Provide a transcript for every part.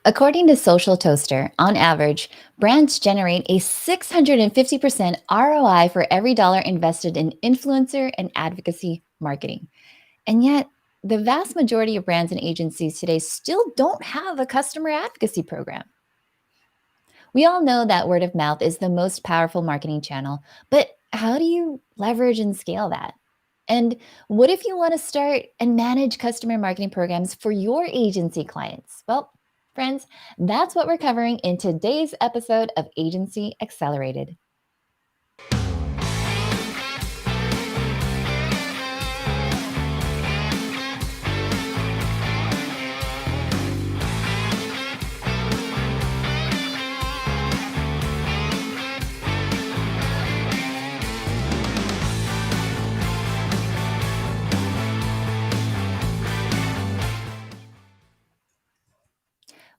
According to SocialToaster, on average, brands generate a 650% ROI for every dollar invested in influencer and advocacy marketing. And yet, the vast majority of brands and agencies today still don't have a customer advocacy program. We all know that word of mouth is the most powerful marketing channel, but how do you leverage and scale that? And what if you want to start and manage customer marketing programs for your agency clients? Well, friends, that's what we're covering in today's episode of Agency Accelerated.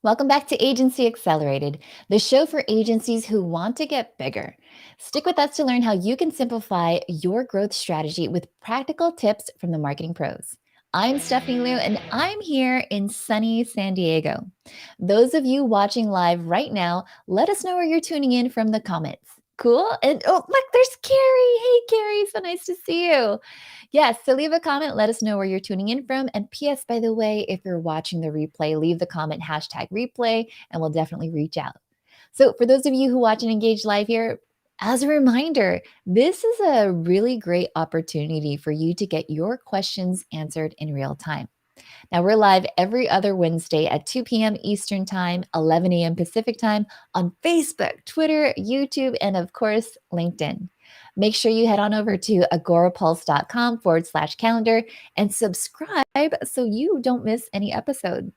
Welcome back to Agency Accelerated, the show for agencies who want to get bigger. Stick with us to learn how you can simplify your growth strategy with practical tips from the marketing pros. I'm Stephanie Liu, and I'm here in sunny San Diego. Those of you watching live right now, let us know where you're tuning in from the comments. Cool. And oh, look, there's Carrie. Hey, Carrie, so nice to see you. Yes, so leave a comment. Let us know where you're tuning in from. And P.S., by the way, if you're watching the replay, leave the comment #replay and we'll definitely reach out. So, for those of you who watch and engage live here, as a reminder, this is a really great opportunity for you to get your questions answered in real time. Now, we're live every other Wednesday at 2 p.m. Eastern Time, 11 a.m. Pacific Time on Facebook, Twitter, YouTube, and of course, LinkedIn. Make sure you head on over to agorapulse.com/calendar and subscribe so you don't miss any episode.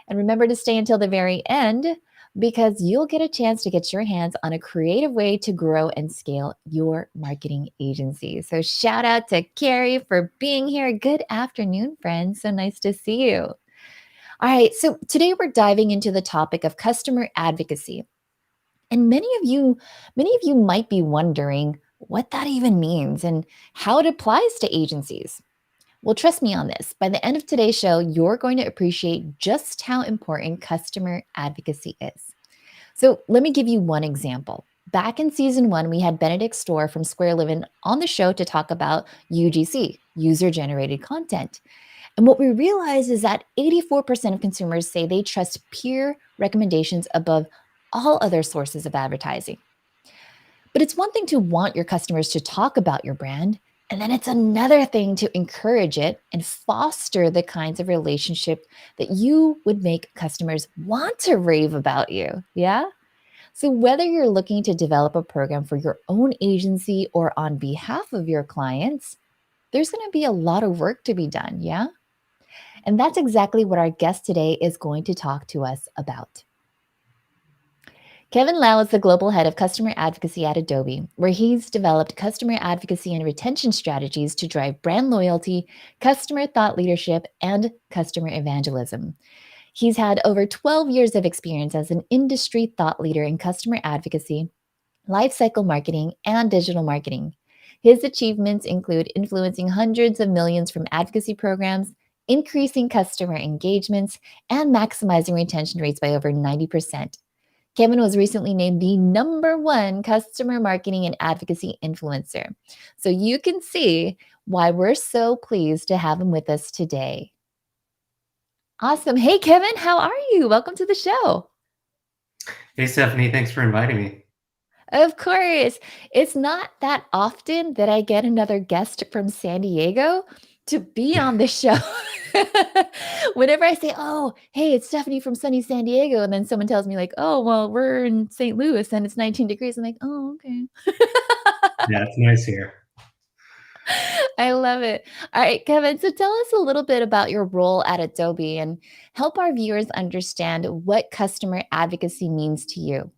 And remember to stay until the very end because you'll get a chance to get your hands on a creative way to grow and scale your marketing agency. So, shout out to Carrie for being here. Good afternoon, friends. So nice to see you. All right, so today we're diving into the topic of customer advocacy. And many of you might be wondering what that even means and how it applies to agencies. Well, trust me on this. By the end of today's show, you're going to appreciate just how important customer advocacy is. So, let me give you one example. Back in season one, we had Benedict Storr from Square Living on the show to talk about UGC, user generated content. And what we realized is that 84% of consumers say they trust peer recommendations above all other sources of advertising. But it's one thing to want your customers to talk about your brand, and then it's another thing to encourage it and foster the kinds of relationship that you would make customers want to rave about you. Yeah? So, whether you're looking to develop a program for your own agency or on behalf of your clients, there's going to be a lot of work to be done. Yeah? And that's exactly what our guest today is going to talk to us about. Kevin Lau is the global head of customer advocacy at Adobe, where he's developed customer advocacy and retention strategies to drive brand loyalty, customer thought leadership, and customer evangelism. He's had over 12 years of experience as an industry thought leader in customer advocacy, lifecycle marketing, and digital marketing. His achievements include influencing hundreds of millions from advocacy programs, increasing customer engagements, and maximizing retention rates by over 90%. Kevin was recently named the #1 customer marketing and advocacy influencer. So you can see why we're so pleased to have him with us today. Awesome. Hey, Kevin, how are you? Welcome to the show. Hey, Stephanie, thanks for inviting me. Of course. It's not that often that I get another guest from San Diego to be on the show. Whenever I say, "Oh, hey, it's Stephanie from sunny San Diego," and then someone tells me like, "Oh, well, we're in St. Louis and it's 19 degrees." I'm like, "Oh, okay." Yeah, it's nice here. I love it. All right, Kevin, so tell us a little bit about your role at Adobe and help our viewers understand what customer advocacy means to you.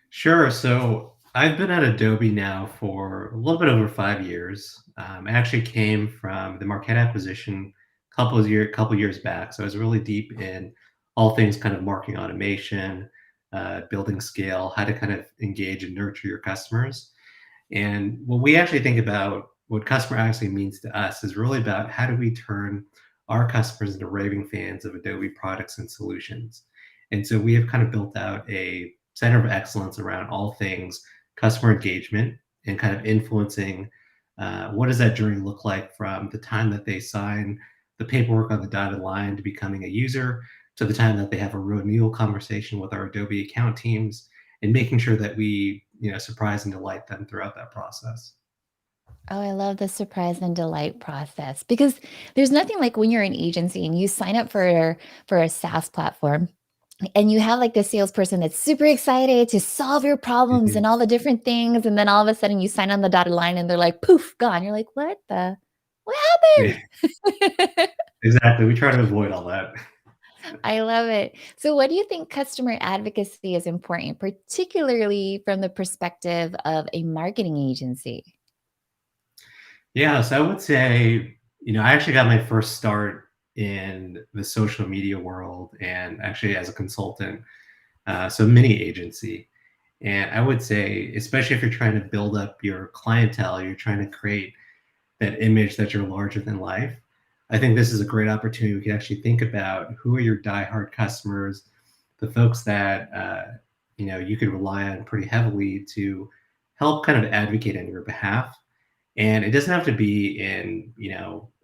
Sure. So I've been at Adobe now for a little bit over 5 years. I actually came from the Marquette acquisition couple years back. So I was really deep in all things kind of marketing automation, building scale, how to kind of engage and nurture your customers. And when we actually think about what customer actually means to us is really about how do we turn our customers into raving fans of Adobe products and solutions. And so we have kind of built out a center of excellence around all things customer engagement and kind of influencing what does that journey look like from the time that they sign the paperwork on the dotted line to becoming a user to the time that they have a renewal conversation with our Adobe account teams and making sure that we, surprise and delight them throughout that process. Oh, I love the surprise and delight process because there's nothing like when you're an agency and you sign up for a SaaS platform and you have like the salesperson that's super excited to solve your problems Mhm. and all the different things, and then all of a sudden you sign on the dotted line and they're like, poof, gone. You're like, what Yeah, happened? exactly. We try to avoid all that. I love it. So, what do you think customer advocacy is important, particularly from the perspective of a marketing agency? Yeah, so I would say, I actually got my first start in the social media world and actually as a consultant, so mini agency. And I would say, especially if you're trying to build up your clientele, you're trying to create that image that you're larger than life. I think this is a great opportunity. We can actually think about who are your diehard customers, the folks that you could rely on pretty heavily to help kind of advocate on your behalf. And it doesn't have to be in,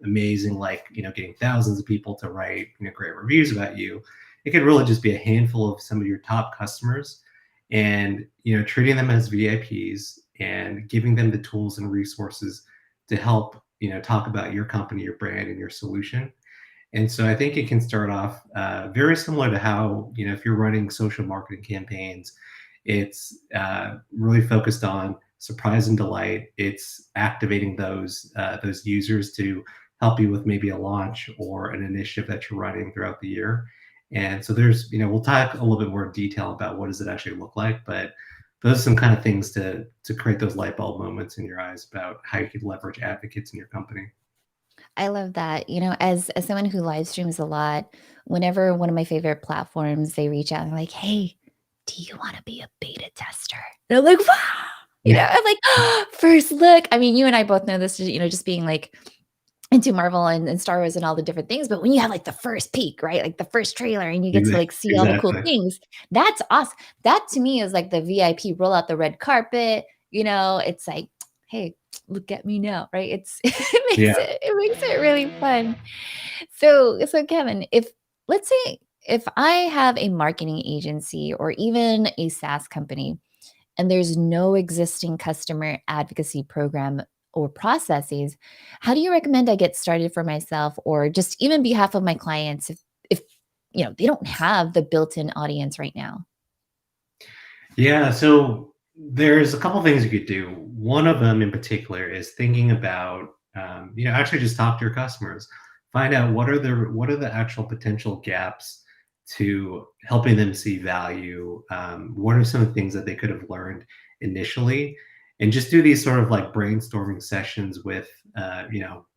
amazing, like, getting thousands of people to write, great reviews about you. It could really just be a handful of some of your top customers and, treating them as VIPs and giving them the tools and resources to help, talk about your company, your brand, and your solution. And so I think it can start off very similar to how, if you're running social marketing campaigns, it's really focused on surprise and delight. It's activating those users to help you with maybe a launch or an initiative that you're running throughout the year. And so there's, we'll talk a little bit more detail about what does it actually look like, but those are some kind of things to create those light bulb moments in your eyes about how you could leverage advocates in your company. I love that. As someone who live streams a lot, whenever one of my favorite platforms, they reach out and they're like, "Hey, do you wanna be a beta tester?" And I'm like, "Wow!" Yeah, I'm like, "First look." I mean, you and I both know this, just being, like, into Marvel and Star Wars and all the different things, but when you have, like, the first peek, right? Like, the first trailer and you get to, like, see all the cool exactly. things, that's awesome. That to me is like the VIP roll out the red carpet, it's like, "Hey, look at me now," right? Yeah. It makes it really fun. So Kevin, if let's say if I have a marketing agency or even a SaaS company and there's no existing customer advocacy program or processes, how do you recommend I get started for myself or just even behalf of my clients if they don't have the built-in audience right now? Yeah, so there's a couple things you could do. One of them in particular is thinking about, actually just talk to your customers, find out what are the actual potential gaps to helping them see value. What are some of the things that they could have learned initially, and just do these sort of like brainstorming sessions with,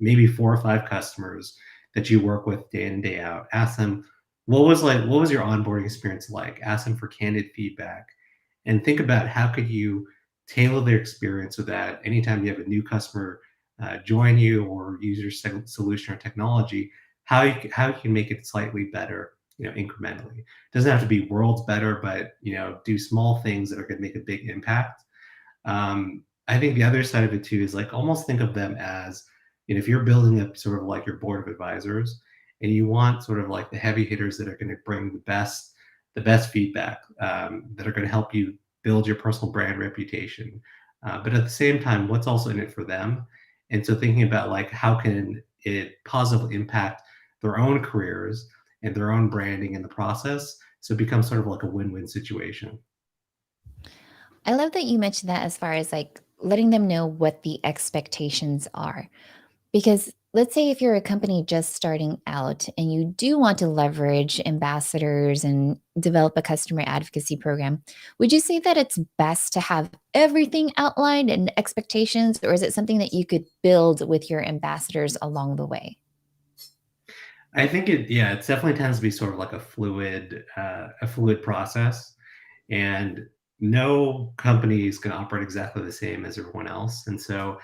maybe 4 or 5 customers that you work with day in and day out. Ask them what was your onboarding experience like. Ask them for candid feedback and think about how could you tailor their experience so that anytime you have a new customer join you or use your solution or technology, how you can make it slightly better, incrementally. It doesn't have to be worlds better, but do small things that are going to make a big impact. I think the other side of it too is like almost think of them as, if you're building up sort of like your board of advisors and you want sort of like the heavy hitters that are going to bring the best feedback, that are going to help you build your personal brand reputation. But at the same time, what's also in it for them? And so thinking about like how can it positively impact their own careers and their own branding in the process, so it becomes sort of like a win-win situation. I love that you mentioned that as far as like letting them know what the expectations are. Because let's say if you're a company just starting out and you do want to leverage ambassadors and develop a customer advocacy program, would you say that it's best to have everything outlined and expectations, or is it something that you could build with your ambassadors along the way? I think it definitely tends to be sort of like a fluid process, and no company is going to operate exactly the same as everyone else. And so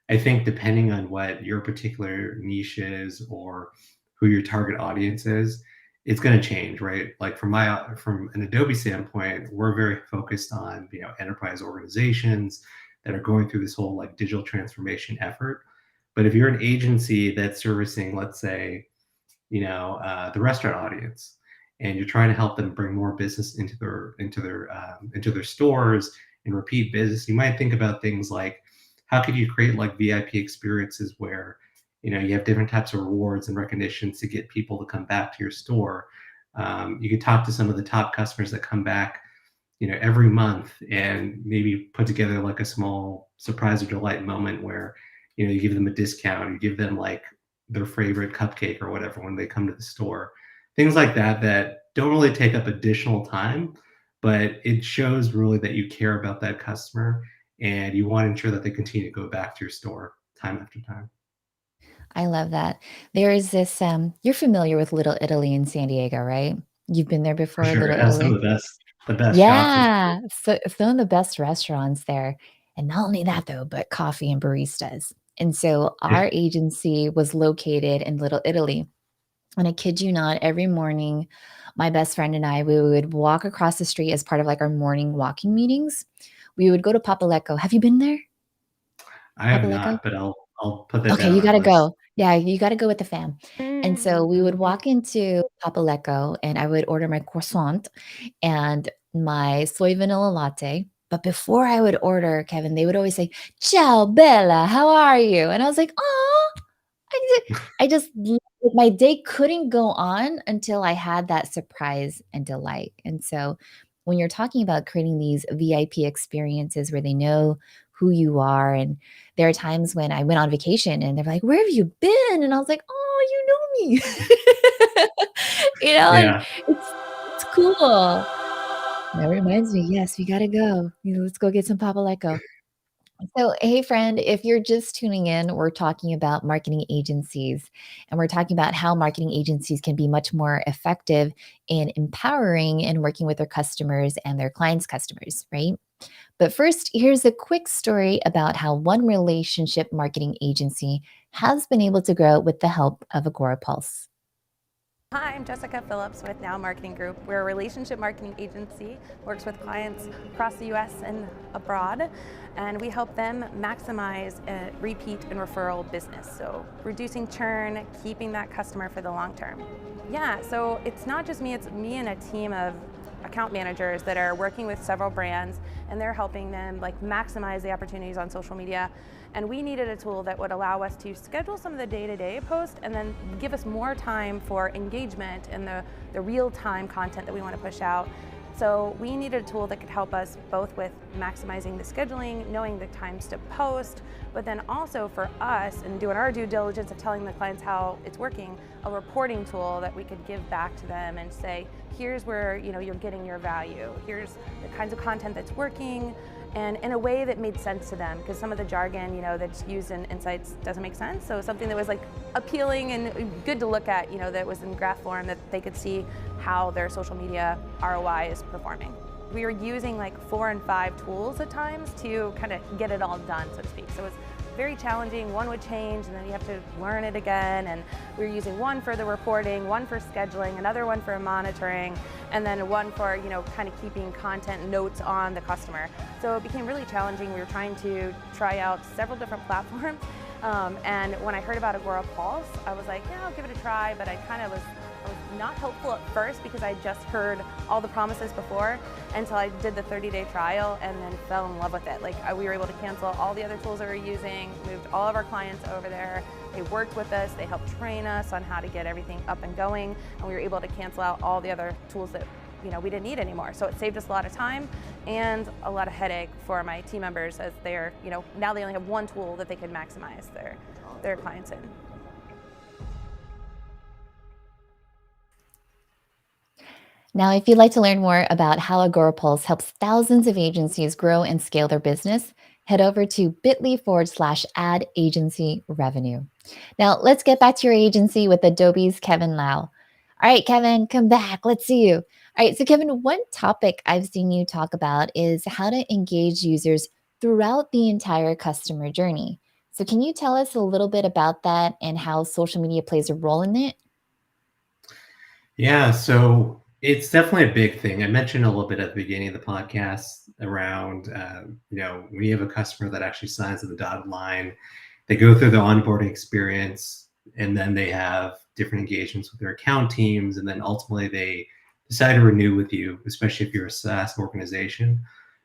I think depending on what your particular niche is or who your target audience is, it's going to change, right? Like from an Adobe standpoint, we're very focused on enterprise organizations that are going through this whole like digital transformation effort. But if you're an agency that's servicing, let's say, the restaurant audience, and you're trying to help them bring more business into their stores and repeat business, you might think about things like how could you create like VIP experiences where you have different types of rewards and recognitions to get people to come back to your store. You could talk to some of the top customers that come back every month, and maybe put together like a small surprise or delight moment where you give them a discount, you give them like their favorite cupcake or whatever when they come to the store. Things like that that don't really take up additional time, but it shows really that you care about that customer and you want to ensure that they continue to go back to your store time after time. I love that. There is this, you're familiar with Little Italy in San Diego, right? You've been there For before, sure, Little it has some Italy? of the best shops in. Yeah, so some of the best restaurants there, and not only that though, but coffee and baristas. And so Yeah. our agency was located in Little Italy, and I kid you not, every morning, my best friend and I, we would walk across the street as part of, like, our morning walking meetings. We would go to Papalecco. Have you been there? I have Papalecco? not, but I'll put that Okay, down you on our gotta list. go. Yeah, you gotta go with the fam. And so we would walk into Papalecco, and I would order my croissant and my soy vanilla latte. But before I would order, Kevin, they would always say, "Ciao, Bella, how are you?" And I was like, "Oh." Like, my day couldn't go on until I had that surprise and delight. And so when you're talking about creating these VIP experiences where they know who you are, and there are times when I went on vacation and they're like, "Where have you been?" And I was like, "Oh, you know me." And Yeah. it's cool. That reminds me, yes, we gotta go. Let's go get some Papalecco. So, hey, friend, if you're just tuning in, we're talking about marketing agencies, and we're talking about how marketing agencies can be much more effective in empowering and working with their customers and their clients' customers, right? But first, here's a quick story about how one relationship marketing agency has been able to grow with the help of Agora Pulse. Hi, I'm Jessica Phillips with Now Marketing Group. We're a relationship marketing agency, works with clients across the US and abroad, and we help them maximize repeat and referral business. So reducing churn, keeping that customer for the long term. Yeah, so it's not just me, it's me and a team of account managers that are working with several brands, and they're helping them like maximize the opportunities on social media. And we needed a tool that would allow us to schedule some of the day-to-day posts and then give us more time for engagement and the real-time content that we want to push out. So we needed a tool that could help us both with maximizing the scheduling, knowing the times to post, but then also for us and doing our due diligence of telling the clients how it's working, a reporting tool that we could give back to them and say, here's where you're getting your value, here's the kinds of content that's working, and in a way that made sense to them, because some of the jargon that's used in insights doesn't make sense. So something that was like appealing and good to look at, that was in graph form, that they could see how their social media ROI is performing. We were using like 4 and 5 tools at times to kind of get it all done, so to speak. So it's very challenging. One would change and then you have to learn it again, and we were using one for the reporting, one for scheduling, another one for monitoring, and then one for kind of keeping content notes on the customer. So it became really challenging. We were trying to try out several different platforms, and when I heard about Agora Pulse, I was like, yeah, I'll give it a try, but I was not hopeful at first because I just heard all the promises before until I did the 30-day trial and then fell in love with it. We were able to cancel all the other tools that we were using, moved all of our clients over there. They worked with us, they helped train us on how to get everything up and going, and we were able to cancel out all the other tools that we didn't need anymore. So it saved us a lot of time and a lot of headache for my team members, as they're, now they only have one tool that they can maximize their clients in. Now, if you'd like to learn more about how Agora Pulse helps thousands of agencies grow and scale their business, head over to bit.ly/ad agency revenue. Now, let's get back to your agency with Adobe's Kevin Lau. All right, Kevin, come back. Let's see you. All right, so Kevin, one topic I've seen you talk about is how to engage users throughout the entire customer journey. So, can you tell us a little bit about that and how social media plays a role in it? Yeah, so it's definitely a big thing. I mentioned a little bit at the beginning of the podcast around, when you have a customer that actually signs on the dotted line, they go through the onboarding experience, and then they have different engagements with their account teams, and then ultimately they decide to renew with you, especially if you're a SaaS organization.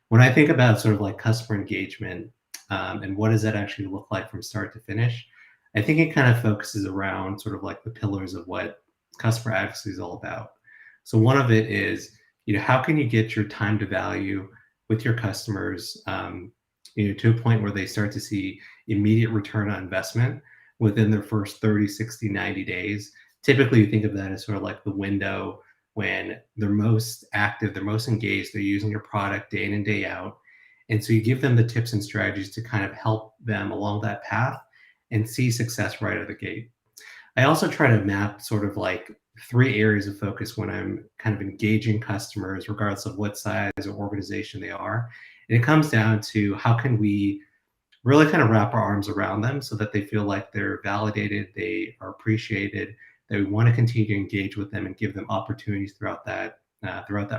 When I think about sort of like customer engagement, and what does that actually look like from start to finish, I think it kind of focuses around sort of like the pillars of what customer advocacy is all about. So one of it is, how can you get your time to value with your customers, to a point where they start to see immediate return on investment within their first 30, 60, 90 days. Typically, you think of that as sort of like the window when they're most active, they're most engaged, they're using your product day in and day out. And so you give them the tips and strategies to kind of help them along that path and see success right out of the gate. I also try to map sort of like three areas of focus when I'm kind of engaging customers, regardless of what size or organization they are. And it comes down to how can we really kind of wrap our arms around them so that they feel like they're validated, they are appreciated, that we want to continue to engage with them and give them opportunities throughout that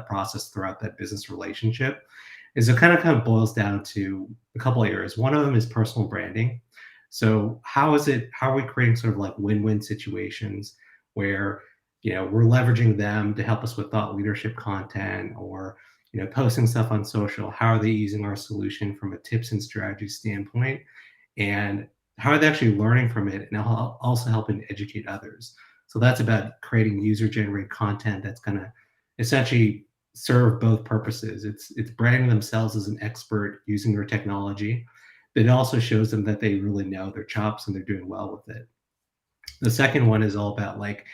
process, throughout that business relationship. Is it kind of boils down to a couple of areas. One of them is personal branding. So how are we creating sort of like win-win situations where we're leveraging them to help us with thought leadership content, or posting stuff on social? How are they using our solution from a tips and strategy standpoint? And how are they actually learning from it, and also helping to educate others? So that's about creating user generated content that's going to essentially serve both purposes. It's branding themselves as an expert using their technology, but it also shows them that they really know their chops and they're doing well with it. The second one is all about like,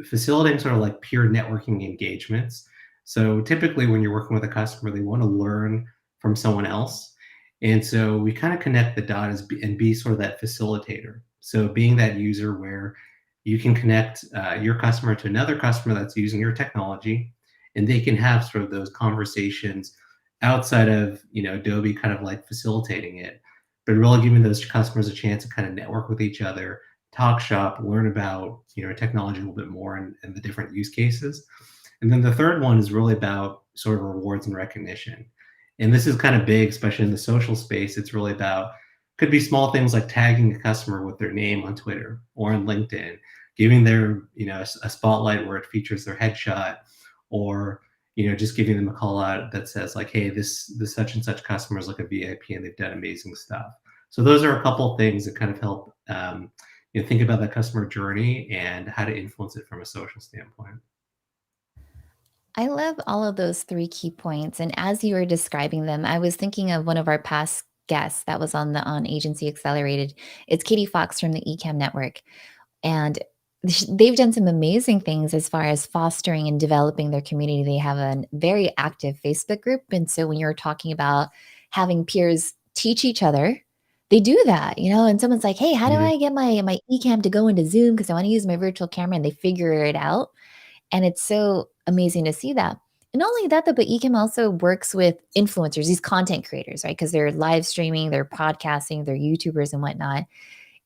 facilitating sort of like peer networking engagements. So typically when you're working with a customer, they want to learn from someone else. And so we kind of connect the dot and be sort of that facilitator. So being that user where you can connect your customer to another customer that's using your technology, and they can have sort of those conversations outside of, Adobe kind of like facilitating it, but really giving those customers a chance to kind of network with each other, talk shop, learn about technology a little bit more, and the different use cases. And then the third one is really about sort of rewards and recognition. And this is kind of big, especially in the social space. It's really about, could be small things like tagging a customer with their name on Twitter or on LinkedIn, giving their a spotlight where it features their headshot, or just giving them a call out that says like, hey, this such and such customer is like a VIP and they've done amazing stuff. So those are a couple of things that kind of help think about that customer journey and how to influence it from a social standpoint. I love all of those three key points. And as you were describing them, I was thinking of one of our past guests that was on Agency Accelerated. It's Katie Fox from the Ecamm Network. And they've done some amazing things as far as fostering and developing their community. They have a very active Facebook group. And so when you're talking about having peers teach each other, they do that, and someone's like, hey, how do Mhm. I get my Ecamm to go into Zoom? Because I want to use my virtual camera, and they figure it out. And it's so amazing to see that. And not only that, though, but Ecamm also works with influencers, these content creators, right? Because they're live streaming, they're podcasting, they're YouTubers and whatnot.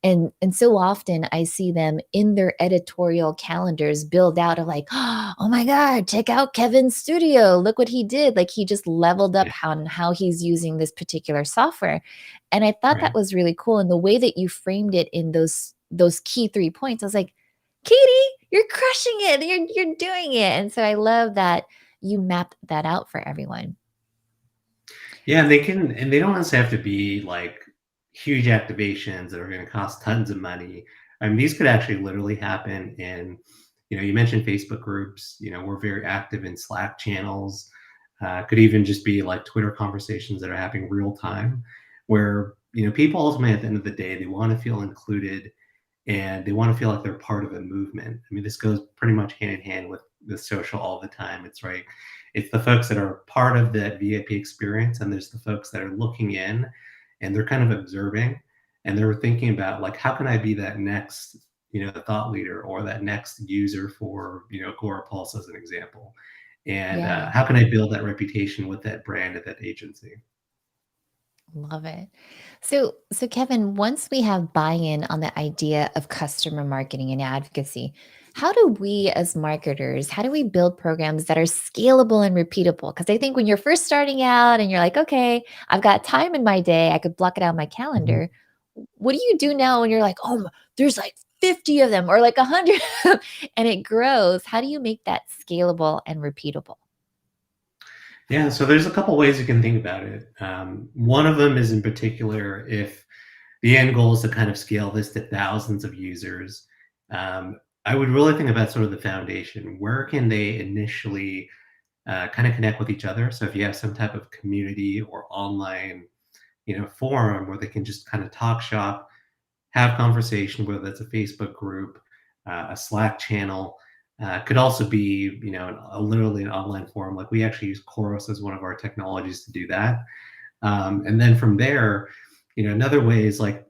And so often I see them in their editorial calendars build out of like, oh my God, check out Kevin's studio. Look what he did. Like he just leveled up Yeah, on how he's using this particular software. And I thought that right. was really cool. And the way that you framed it in those key 3 points, I was like, Katie, you're crushing it. You're doing it. And so I love that you mapped that out for everyone. Yeah, and they don't necessarily have to be like huge activations that are going to cost tons of money. I mean, these could actually literally happen in, you mentioned Facebook groups. We're very active in Slack channels. Could even just be like Twitter conversations that are happening real time, where people ultimately at the end of the day they want to feel included and they want to feel like they're part of a movement. I mean, this goes pretty much hand in hand with the social all the time. It's right. It's the folks that are part of that VIP experience, and there's the folks that are looking in and they're kind of observing and they're thinking about like, how can I be that next, thought leader or that next user for, Agora Pulse as an example. And Yeah. how can I build that reputation with that brand at that agency? Love it. So Kevin, once we have buy-in on the idea of customer marketing and advocacy, how do we as marketers, how do we build programs that are scalable and repeatable? Because I think when you're first starting out and you're like, okay, I've got time in my day, I could block it out on my Mhm. calendar. What do you do now when you're like, oh, there's like 50 of them or like 100 and it grows? How do you make that scalable and repeatable? Yeah, so there's a couple ways you can think about it. One of them is in particular if the end goal is to kind of scale this to thousands of users. I would really think about sort of the foundation. Where can they initially kind of connect with each other? So if you have some type of community or online, forum where they can just kind of talk shop, have conversation, whether that's a Facebook group, a Slack channel, could also be, literally an online forum. Like we actually use Chorus as one of our technologies to do that. And then from there, another way is like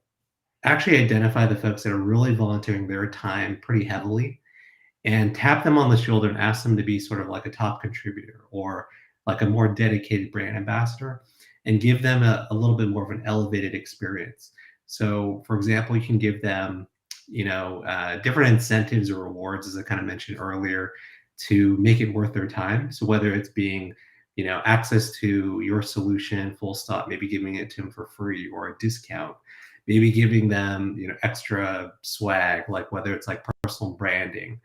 actually identify the folks that are really volunteering their time pretty heavily and tap them on the shoulder and ask them to be sort of like a top contributor or like a more dedicated brand ambassador and give them a little bit more of an elevated experience. So, for example, you can give them, different incentives or rewards, as I kind of mentioned earlier, to make it worth their time. So, whether it's being, access to your solution, full stop, maybe giving it to them for free or a discount, maybe giving them, extra swag, like whether it's like personal branding.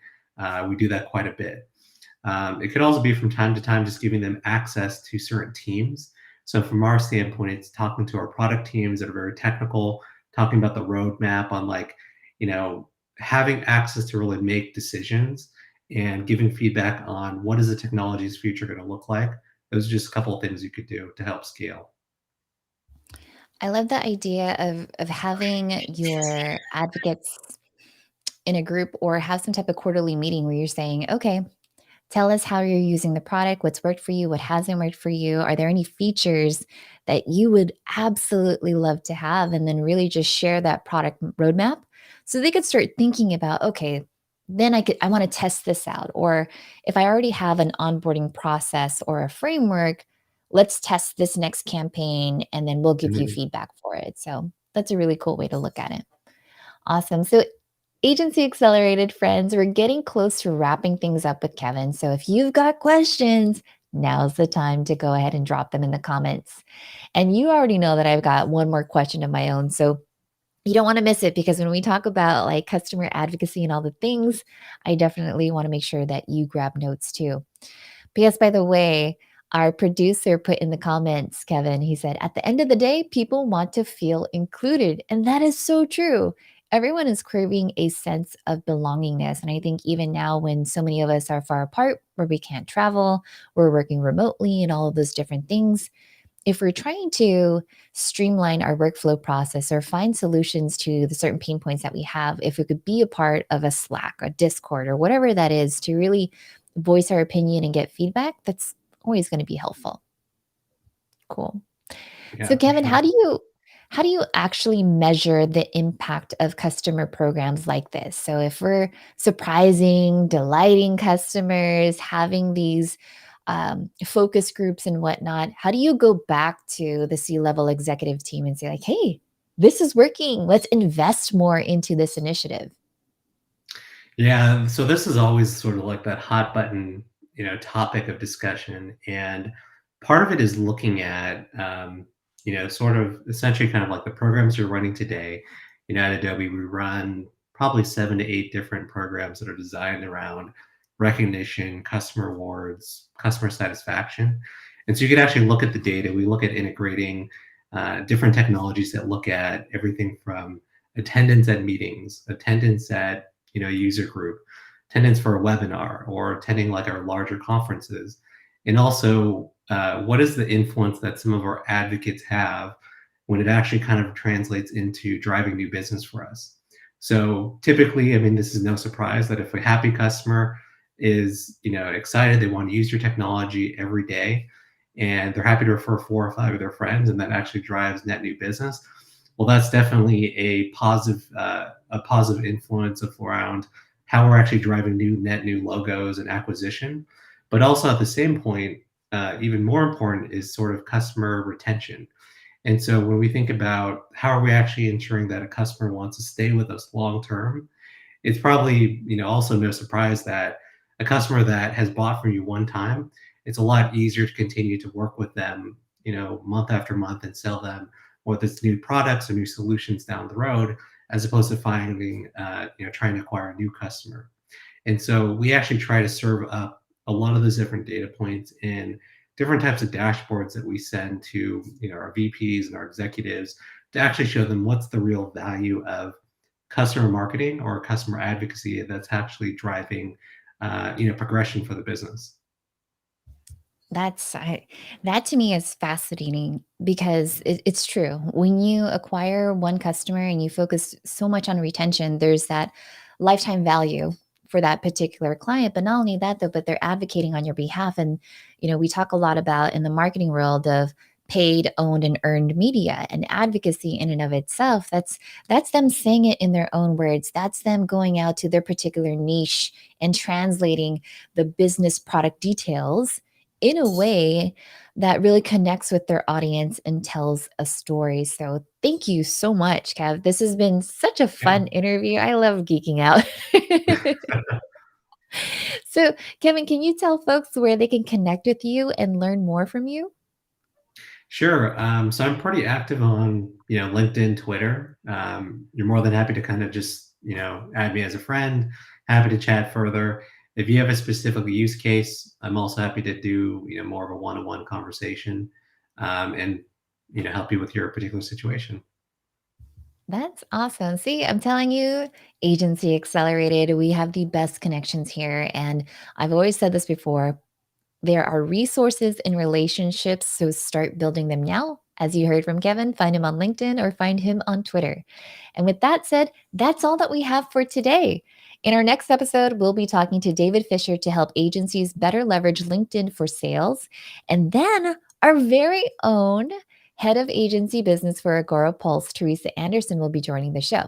We do that quite a bit. It could also be from time to time just giving them access to certain teams. So from our standpoint, it's talking to our product teams that are very technical, talking about the roadmap on like, you know, having access to really make decisions and giving feedback on what is the technology's future going to look like. Those are just a couple of things you could do to help scale. I love the idea of having your advocates in a group or have some type of quarterly meeting where you're saying, okay, tell us how you're using the product, what's worked for you, what hasn't worked for you. Are there any features that you would absolutely love to have? And then really just share that product roadmap so they could start thinking about, okay, then I want to test this out. Or if I already have an onboarding process or a framework, let's test this next campaign and then we'll give you Mhm. feedback for it. So that's a really cool way to look at it. Awesome. So, Agency Accelerated friends, we're getting close to wrapping things up with Kevin. So, if you've got questions, now's the time to go ahead and drop them in the comments. And you already know that I've got one more question of my own. So, you don't want to miss it because when we talk about like customer advocacy and all the things, I definitely want to make sure that you grab notes too. P.S. By the way, our producer put in the comments, Kevin, he said, at the end of the day, people want to feel included. And that is so true. Everyone is craving a sense of belongingness. And I think even now, when so many of us are far apart, where we can't travel, we're working remotely, and all of those different things, if we're trying to streamline our workflow process or find solutions to the certain pain points that we have, if we could be a part of a Slack or Discord or whatever that is to really voice our opinion and get feedback, that's always going to be helpful. Cool. So Yeah, for Kevin, sure. how do you actually measure the impact of customer programs like this? So if we're surprising, delighting customers, having these focus groups and whatnot, how do you go back to the C-level executive team and say like, hey, this is working. Let's invest more into this initiative. Yeah, so this is always sort of like that hot button, topic of discussion, and part of it is looking at, sort of essentially kind of like the programs you're running today. At Adobe, we run probably 7 to 8 different programs that are designed around recognition, customer awards, customer satisfaction, and so you can actually look at the data. We look at integrating different technologies that look at everything from attendance at meetings, attendance at user group, attendance for a webinar or attending like our larger conferences, and also what is the influence that some of our advocates have when it actually kind of translates into driving new business for us. So typically, I mean, this is no surprise that if a happy customer is excited, they want to use your technology every day, and they're happy to refer 4 or 5 of their friends, and that actually drives net new business. Well, that's definitely a positive influence of around how we're actually driving net new logos and acquisition. But also at the same point, even more important is sort of customer retention. And so when we think about how are we actually ensuring that a customer wants to stay with us long term, it's probably, also no surprise that a customer that has bought from you one time, it's a lot easier to continue to work with them, month after month and sell them whether it's new products or new solutions down the road, as opposed to finding, trying to acquire a new customer. And so we actually try to serve up a lot of those different data points in different types of dashboards that we send to our VPs and our executives to actually show them what's the real value of customer marketing or customer advocacy that's actually driving progression for the business. That's that to me is fascinating because it's true. When you acquire one customer and you focus so much on retention, there's that lifetime value for that particular client. But not only that, though, but they're advocating on your behalf. And we talk a lot about in the marketing world of paid, owned, and earned media and advocacy in and of itself. That's them saying it in their own words. That's them going out to their particular niche and translating the business product details in a way that really connects with their audience and tells a story. So thank you so much, Kev. This has been such a Yeah. fun interview. I love geeking out. So, Kevin, can you tell folks where they can connect with you and learn more from you? Sure. So I'm pretty active on, LinkedIn, Twitter. You're more than happy to kind of just, add me as a friend. Happy to chat further. If you have a specific use case, I'm also happy to do, more of a one-on-one conversation, and, help you with your particular situation. That's awesome. See, I'm telling you, Agency Accelerated, we have the best connections here. And I've always said this before. There are resources in relationships, so start building them now. As you heard from Kevin, find him on LinkedIn or find him on Twitter. And with that said, that's all that we have for today. In our next episode, we'll be talking to David Fisher to help agencies better leverage LinkedIn for sales. And then our very own head of agency business for Agora Pulse, Teresa Anderson, will be joining the show.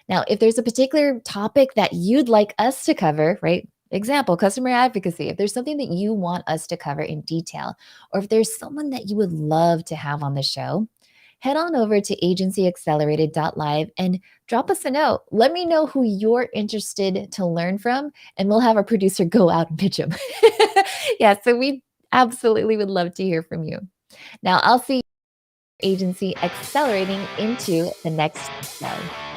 Now, if there's a particular topic that you'd like us to cover, right? Example, customer advocacy. If there's something that you want us to cover in detail, or if there's someone that you would love to have on the show, head on over to agencyaccelerated.live and drop us a note. Let me know who you're interested to learn from, and we'll have our producer go out and pitch them. Yeah, so we absolutely would love to hear from you. Now, I'll see agency accelerating into the next episode.